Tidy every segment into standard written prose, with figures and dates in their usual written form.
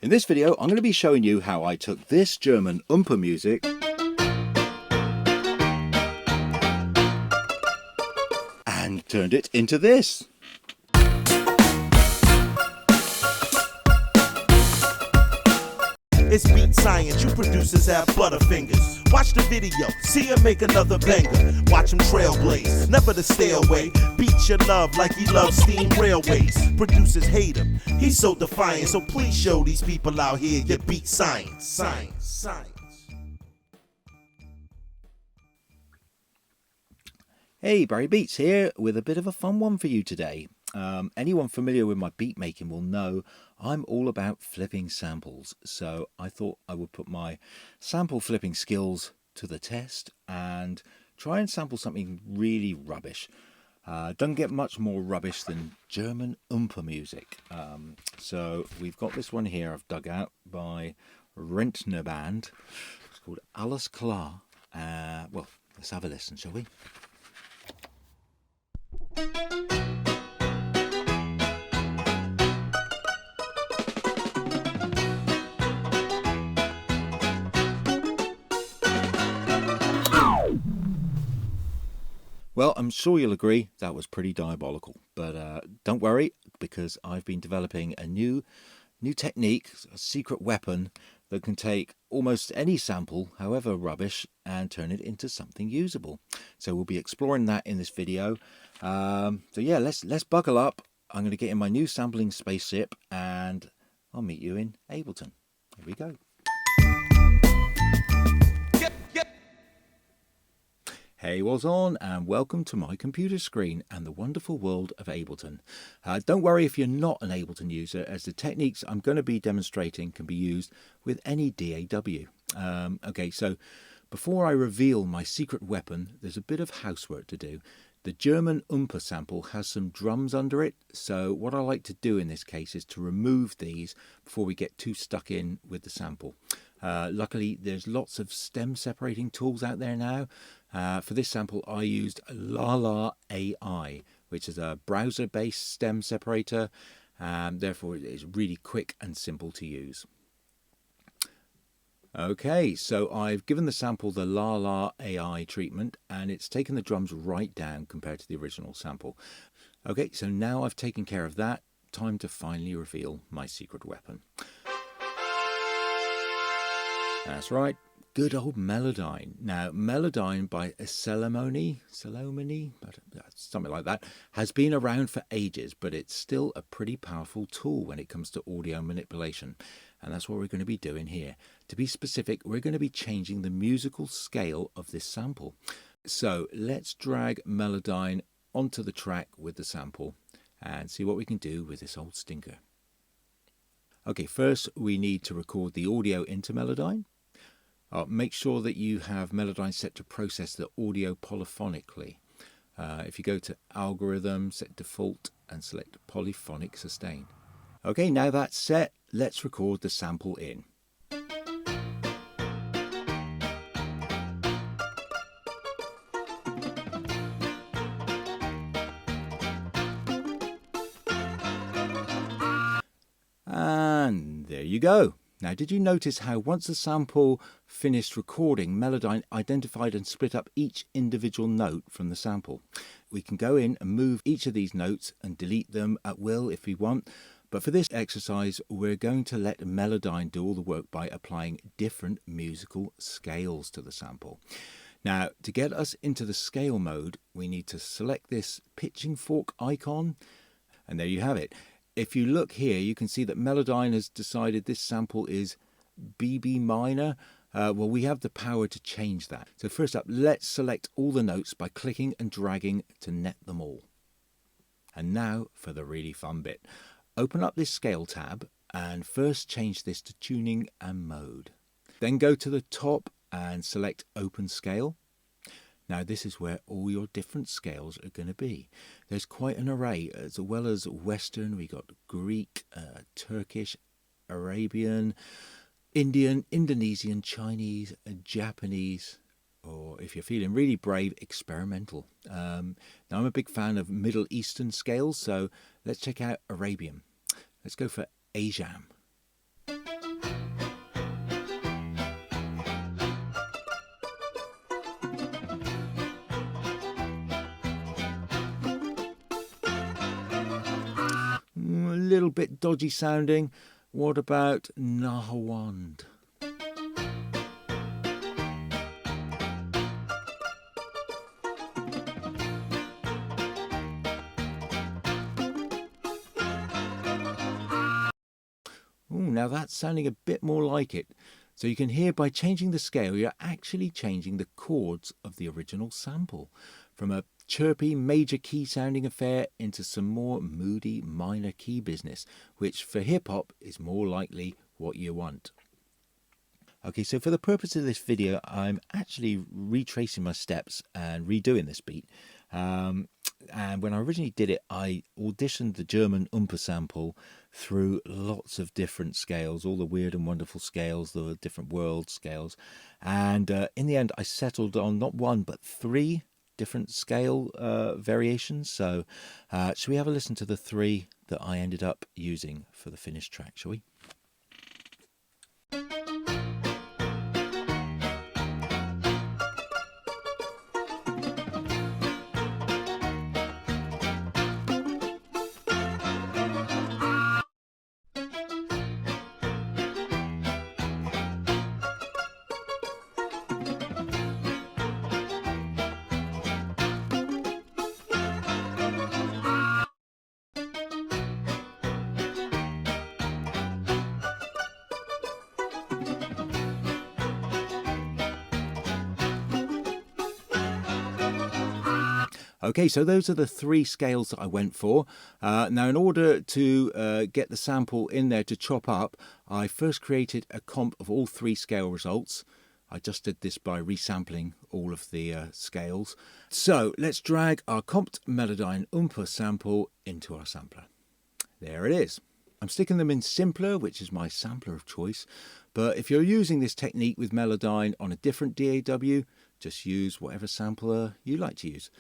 In this video, I'm going to be showing you how I took this German Oompah music and turned it into this. It's beat science, you producers have butterfingers. Watch the video, see him make another banger. Watch him trailblaze, never to stay away. Beat your love like he loves steam railways. Producers hate him, he's so defiant. So please show these people out here your beat science. Science. Hey, Barry Beats here with a bit of a fun one for you today. Anyone familiar with my beat making will know I'm all about flipping samples, so I thought I would put my sample flipping skills to the test and try and sample something really rubbish. Don't get much more rubbish than German Oompah music. So we've got this one here I've dug out by Rentner Band. It's called Alles Klar. Well, let's have a listen, shall we? Well, I'm sure you'll agree that was pretty diabolical, but don't worry, because I've been developing a new technique, a secret weapon that can take almost any sample, however rubbish, and turn it into something usable. So we'll be exploring that in this video. So yeah, let's buckle up. I'm going to get in my new sampling spaceship, and I'll meet you in Ableton. Here we go. Hey, what's on, and welcome to my computer screen and the wonderful world of Ableton. Don't worry if you're not an Ableton user, as the techniques I'm going to be demonstrating can be used with any DAW. Okay, so before I reveal my secret weapon, there's a bit of housework to do. The German Oompah sample has some drums under it, so what I like to do in this case is to remove these before we get too stuck in with the sample. Luckily, there's lots of stem separating tools out there now. For this sample, I used La AI, which is a browser-based stem separator, therefore it is really quick and simple to use. Okay, so I've given the sample the La AI treatment, and it's taken the drums right down compared to the original sample. Okay, so now I've taken care of that, time to finally reveal my secret weapon. That's right, good old Melodyne. Now, Melodyne by Salomone, something like that, has been around for ages, but it's still a pretty powerful tool when it comes to audio manipulation. And that's what we're going to be doing here. To be specific, we're going to be changing the musical scale of this sample. So let's drag Melodyne onto the track with the sample and see what we can do with this old stinker. Okay, first we need to record the audio into Melodyne. Make sure that you have Melodyne set to process the audio polyphonically. If you go to Algorithm, set Default, and select Polyphonic Sustain. Okay, now that's set, let's record the sample in. And there you go. Now, did you notice how once the sample finished recording, Melodyne identified and split up each individual note from the sample? We can go in and move each of these notes and delete them at will if we want. But for this exercise, we're going to let Melodyne do all the work by applying different musical scales to the sample. Now, to get us into the scale mode, we need to select this pitching fork icon, and there you have it. If you look here, you can see that Melodyne has decided this sample is BB minor. Well, we have the power to change that. So first up, let's select all the notes by clicking and dragging to net them all. And now for the really fun bit. Open up this scale tab and first change this to tuning and mode. Then go to the top and select open scale. Now this is where all your different scales are going to be. There's quite an array, as well as Western, we got Greek, Turkish, Arabian, Indian, Indonesian, Chinese, Japanese, or if you're feeling really brave, experimental. Now I'm a big fan of Middle Eastern scales, so let's check out Arabian. Let's go for Ajam. little bit dodgy sounding. What about Nahawand? Ooh, now that's sounding a bit more like it. So you can hear by changing the scale, you're actually changing the chords of the original sample from a chirpy major key sounding affair into some more moody minor key business, which for hip hop is more likely what you want. Okay, so for the purpose of this video, I'm actually retracing my steps and redoing this beat. And when I originally did it, I auditioned the German Oompah sample through lots of different scales, all the weird and wonderful scales, the different world scales. And in the end, I settled on not one, but 3 different scale variations. So shall we have a listen to the 3 that I ended up using for the finished track, shall we? Okay, so those are the 3 scales that I went for. Now, in order to get the sample in there to chop up, I first created a comp of all 3 scale results. I just did this by resampling all of the scales. So let's drag our comped Melodyne Oompah sample into our sampler. There it is. I'm sticking them in Simpler, which is my sampler of choice. But if you're using this technique with Melodyne on a different DAW, just use whatever sampler you like to use.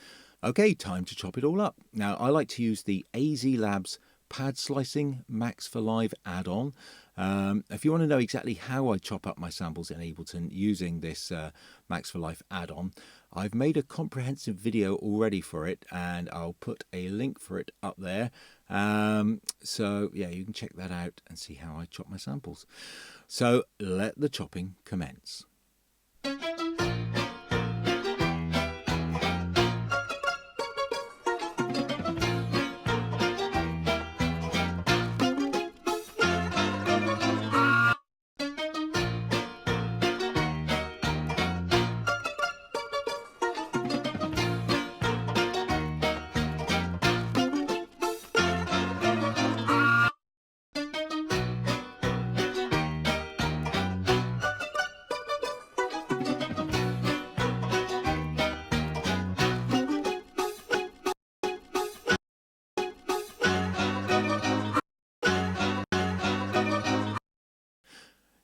Okay, time to chop it all up. Now, I like to use the AZ Labs Pad Slicing Max for Live add-on. If you want to know exactly how I chop up my samples in Ableton using this Max for Life add-on, I've made a comprehensive video already for it, and I'll put a link for it up there. So yeah, you can check that out and see how I chop my samples. So let the chopping commence.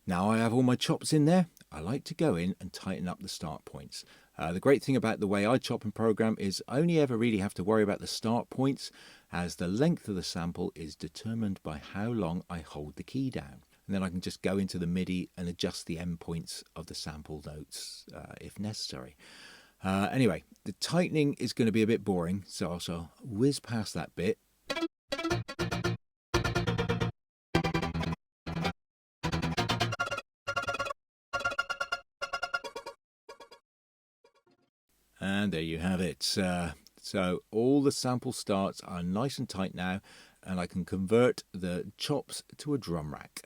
Now I have all my chops in there, I like to go in and tighten up the start points. The great thing about the way I chop and program is I only ever really have to worry about the start points, as the length of the sample is determined by how long I hold the key down. And then I can just go into the MIDI and adjust the endpoints of the sample notes if necessary. Anyway, the tightening is going to be a bit boring, so I shall whiz past that bit. And there you have it. So all the sample starts are nice and tight now, and I can convert the chops to a drum rack.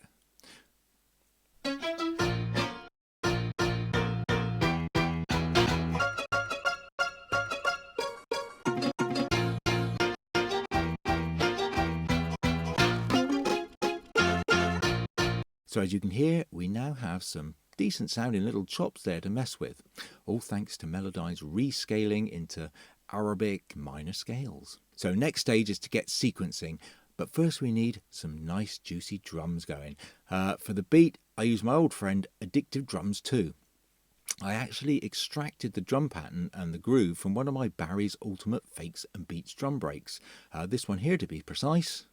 So as you can hear, we now have some decent sounding little chops there to mess with, all thanks to Melodyne's rescaling into Arabic minor scales. So next stage is to get sequencing, but first we need some nice juicy drums going. For the beat, I use my old friend Addictive Drums 2. I actually extracted the drum pattern and the groove from one of my Barry's Ultimate Fakes and Beats drum breaks. This one here to be precise.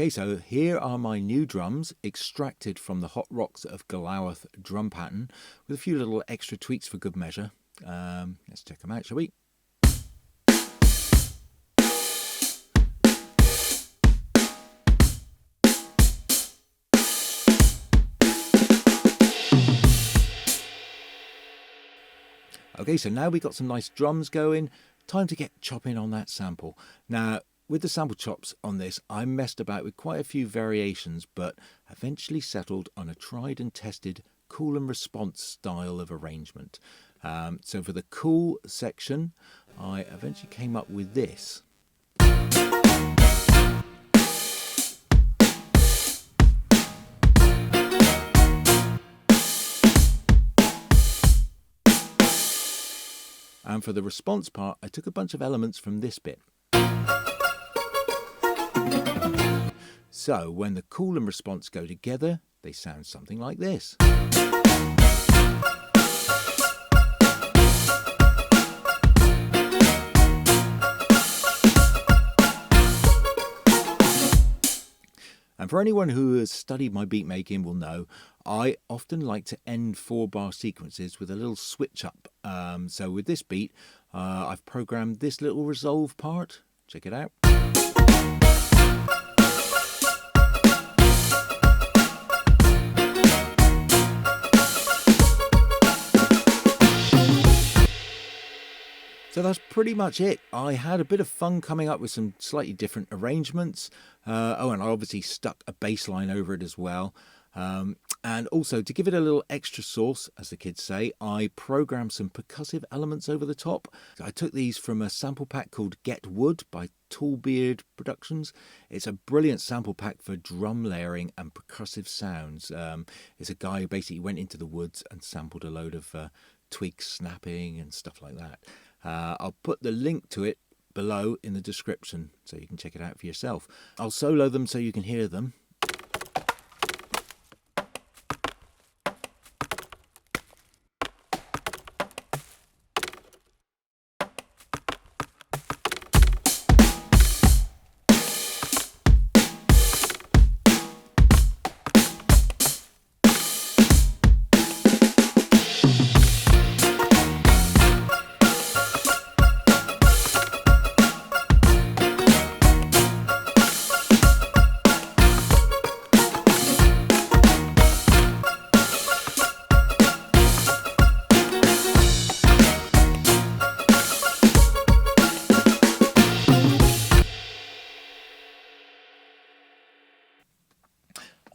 Okay, so here are my new drums extracted from the Hot Rocks of Galawath drum pattern with a few little extra tweaks for good measure. Let's check them out, shall we? Okay, so now we've got some nice drums going. Time to get chopping on that sample. Now, with the sample chops on this, I messed about with quite a few variations, but eventually settled on a tried and tested call and response style of arrangement. So for the cool section, I eventually came up with this. And for the response part, I took a bunch of elements from this bit. So when the call and response go together, they sound something like this. And for anyone who has studied my beat making will know, I often like to end 4-bar sequences with a little switch up. So with this beat, I've programmed this little resolve part. Check it out. So that's pretty much it. I had a bit of fun coming up with some slightly different arrangements. And I obviously stuck a bass line over it as well. And also, to give it a little extra sauce, as the kids say, I programmed some percussive elements over the top. I took these from a sample pack called Get Wood by Tallbeard Productions. It's a brilliant sample pack for drum layering and percussive sounds. It's a guy who basically went into the woods and sampled a load of twigs snapping and stuff like that. I'll put the link to it below in the description so you can check it out for yourself. I'll solo them so you can hear them.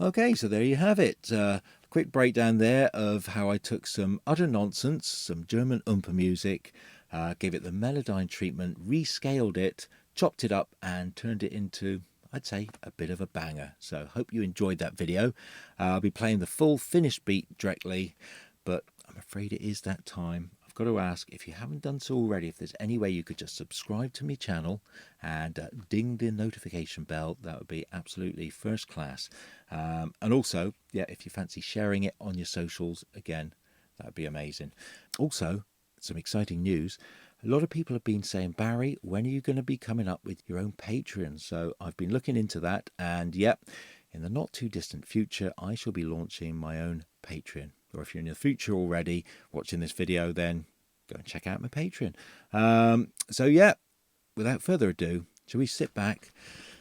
Okay, so there you have it. Quick breakdown there of how I took some utter nonsense, some German Oompah music, gave it the Melodyne treatment, rescaled it, chopped it up and turned it into, I'd say, a bit of a banger. So hope you enjoyed that video. I'll be playing the full finished beat directly, but I'm afraid it is that time. Got to ask, if you haven't done so already, if there's any way you could just subscribe to my channel and ding the notification bell, that would be absolutely first class. And also, yeah, if you fancy sharing it on your socials, again, that would be amazing. Also, some exciting news. A lot of people have been saying, Barry, when are you going to be coming up with your own Patreon? So I've been looking into that, and yep, in the not too distant future, I shall be launching my own Patreon. Or if you're in the future already watching this video, then go and check out my Patreon. So yeah, without further ado, shall we sit back?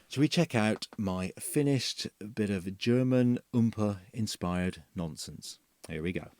Shall we check out my finished bit of German Oompah inspired nonsense? Here we go.